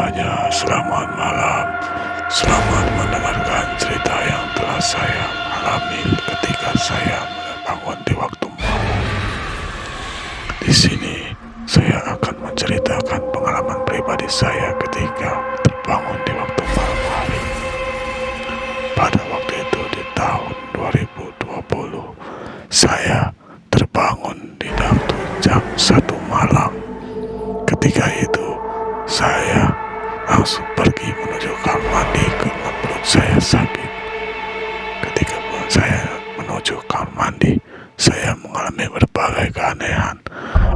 semuanya, selamat malam. Selamat mendengarkan cerita yang telah saya alami ketika saya bangun di waktu malam. Di sini saya akan menceritakan pengalaman pribadi saya ketika terbangun di waktu malam hari. Pada waktu itu di tahun 2020, saya terbangun di waktu jam 1 malam. Ketika itu saya langsung pergi menuju kamar mandi karena perut saya sakit. Ketika saya menuju kamar mandi, saya mengalami berbagai keanehan.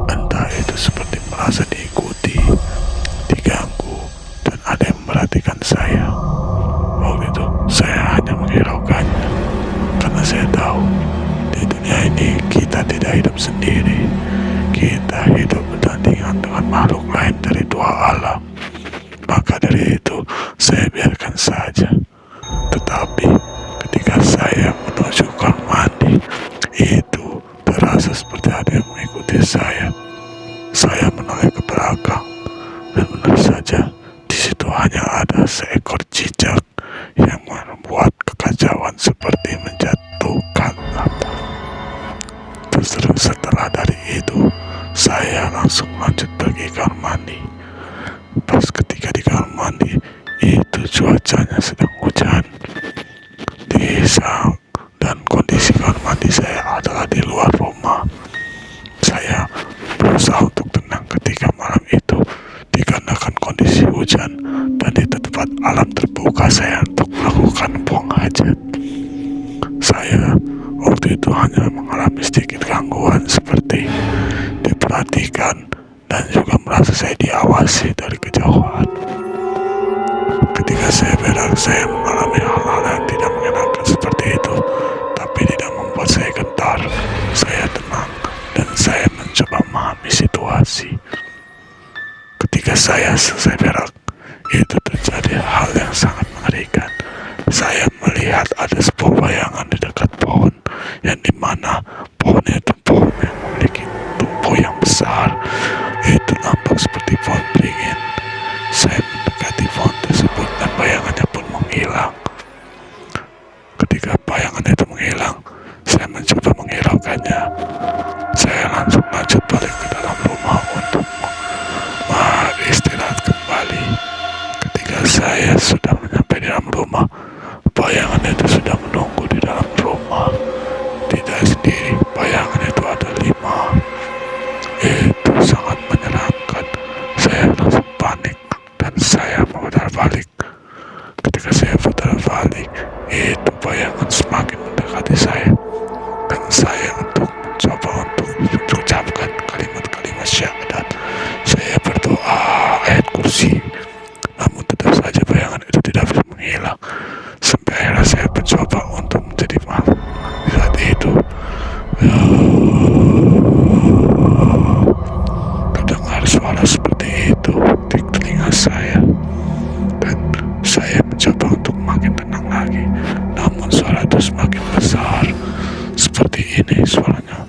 Entah itu seperti merasa diikuti, diganggu, dan ada yang memperhatikan saya. Waktu itu saya hanya menghiraukannya karena saya tahu di dunia ini kita tidak hidup sendiri. Kita hidup berdampingan dengan makhluk lain dari dua alam. Maka dari itu saya biarkan saja. Tetapi ketika saya menuju kamar mandi, itu terasa seperti ada yang mengikuti saya. Saya menoleh ke belakang dan benar saja di situ hanya ada seekor cicak yang membuat kekacauan seperti menjatuhkan apa. Terus setelah dari itu saya langsung lanjut pergi ke kamar mandi. Pas ketika di kamar mandi itu cuacanya sedang hujan. Dan kondisi kamar mandi saya adalah di luar rumah. Saya berusaha untuk tenang ketika malam itu dikarenakan kondisi hujan dan di tempat alam terbuka saya untuk melakukan buang hajat. Saya waktu itu hanya mengalami sedikit gangguan seperti diperhatikan dan juga merasa saya diawasi dari kejauhan. Ketika saya mengalami hal-hal yang tidak menyenangkan seperti itu, tapi tidak membuat saya gentar. Saya tenang dan saya mencoba memahami situasi. Ketika saya selesai berak, itu terjadi hal yang sangat mengerikan. Saya melihat ada sebuah bayangan di dekat pohon, yang dimana pohon itu pohon yang memiliki tumbuh yang besar. Itu nampak seperti pohon beringin. Saya mendekati pohon tersebut dan bayangannya pun menghilang. Ketika bayangan itu menghilang, saya mencoba menghiraukannya. Saya langsung lanjut balik ke dalam rumah untuk istirahat kembali. Ketika saya sudah sampai di dalam rumah, bayangan itu sudah menunggu di dalam rumah. Tidak sendiri, bayangan itu ada 5. Itu sangat menyeramkan. Saya langsung panik dan saya memutar balik. Ketika saya putar balik, itu bayangan semakin mendekati saya dan saya mencoba untuk mengucapkan kalimat-kalimat syahadat. Saya berdoa ayat kursi, namun tetap saja bayangan itu tidak bisa menghilang. Sampai akhirnya saya mencoba untuk menjadi malu. Di saat itu terdengar suara seperti itu di telinga saya, dan saya mencoba untuk makin tenang lagi, namun suara itu semakin besar. Seperti ini suaranya.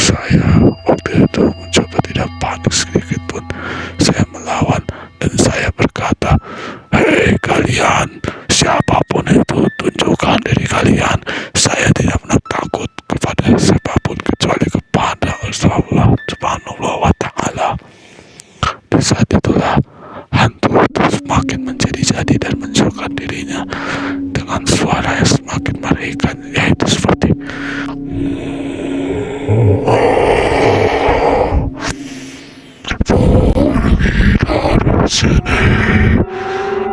Saya waktu itu mencoba tidak panik sedikit pun. Saya melawan dan saya berkata, "Hei kalian, siapapun itu, tunjukkan diri kalian. Saya tidak pernah takut kepada siapapun kecuali kepada Allah Subhanahu wa Ta'ala." Di saat itulah hantu itu semakin menjadi-jadi dan menunjukkan dirinya dengan suara yang semakin mengerikan, yaitu seperti pergi dari sini,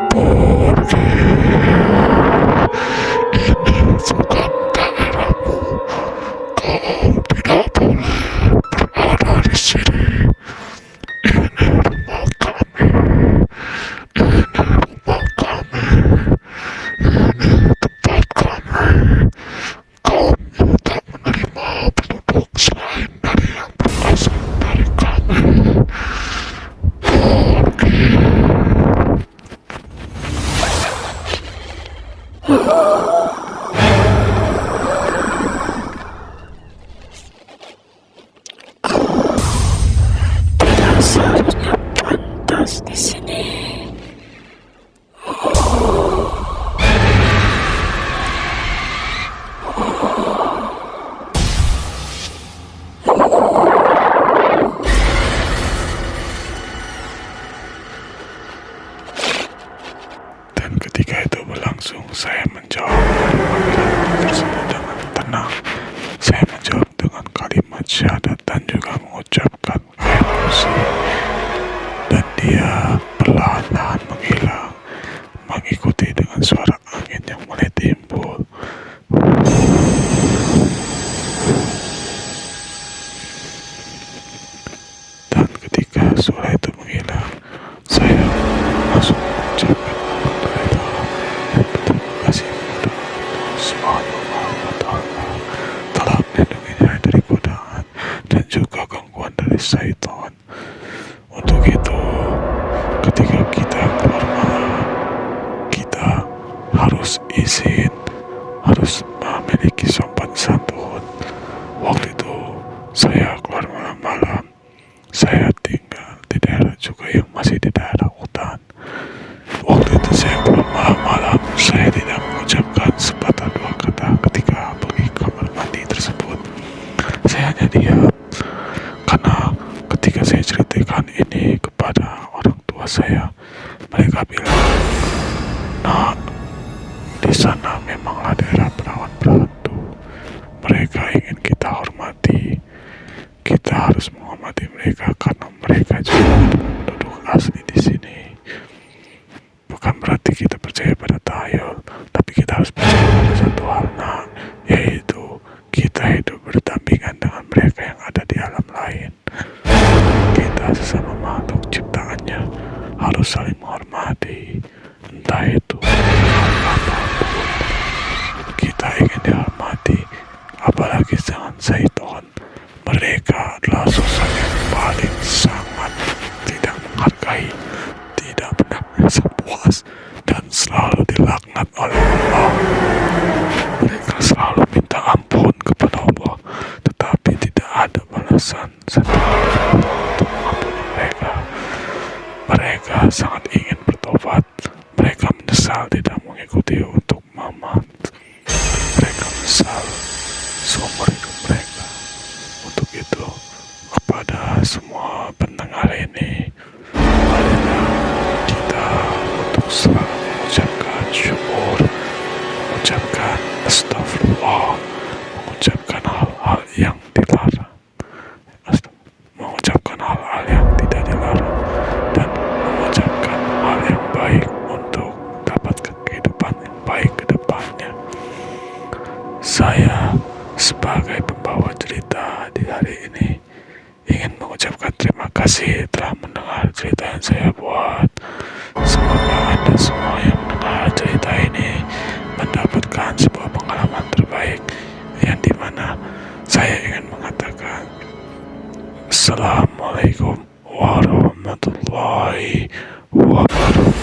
pergi, ini bukan daerahmu, kau tidak boleh berada di sini, ini rumah kami, ini rumah kami, ini tempat kami, kami tak syahadat dan juga mengucapkan ayat kursi, dan dia perlahan-lahan menghilang, mengikuti dengan suara angin yang mulai timbul. Dan ketika suara itu menghilang, saya langsung mengucapkan alhamdulillah dan berterima kasih kepada Allah Subhanahu wa Ta'ala telah melindungi saya dari godaan dan juga gangguan dari syaitan. Untuk itu, ketika kita keluar malam, kita harus izin, harus memiliki sopan santun. Waktu itu saya keluar malam-malam, saya tinggal di daerah juga yang masih di daerah hutan. Waktu itu saya keluar malam-malam, saya tidak mengucapkan sepatah dua kata ketika pergi ke kamar mandi tersebut. Saya hanya diam, karena ketika saya ceritakan ini kepada orang tua saya, mereka bilang, "Nah, di sana memanglah daerah perawan-perawan tuh. Mereka ingin kita hormati. Kita harus menghormati mereka karena mereka juga penduduk asli di sini. Bukan berarti kita percaya pada tahayul, tapi kita harus percaya pada satu hal, nah, yaitu kita hidup berdampingan dengan mereka yang ada di alam lain. Kita sesama makhluk ciptaannya harus saling menghormati, entah itu apapun. Kita ingin dihormati, apalagi dengan syaitan. Mereka adalah sosok yang paling sangat tidak menghargai, tidak pernah merasa puas, dan selalu dilaknat oleh Allah. Mereka selalu minta ampun kepada Allah, tetapi tidak ada balasan setelah untuk mengampuni mereka. Mereka sangat ingin bertobat. Mereka menyesal tidak mengikuti untuk Muhammad. Mereka menyesal seumur hidup mereka. Untuk itu, kepada semua pendengar ini, marilah kita untuk selalu mengucapkan syukur, mengucapkan astagfirullah, mengucapkan hal-hal yang dilarang, mengucapkan hal-hal yang tidak dilarang, dan mengucapkan hal yang baik untuk mendapatkan kehidupan yang baik ke depannya. Saya sebagai pembawa cerita di hari ini ingin mengucapkan terima kasih telah mendengar cerita yang saya buat. Semoga Anda semua yang mendengar cerita ini mendapatkan sebuah pengalaman terbaik, yang dimana saya ingin mengatakan Assalamualaikum warahmatullahi wabarakatuh.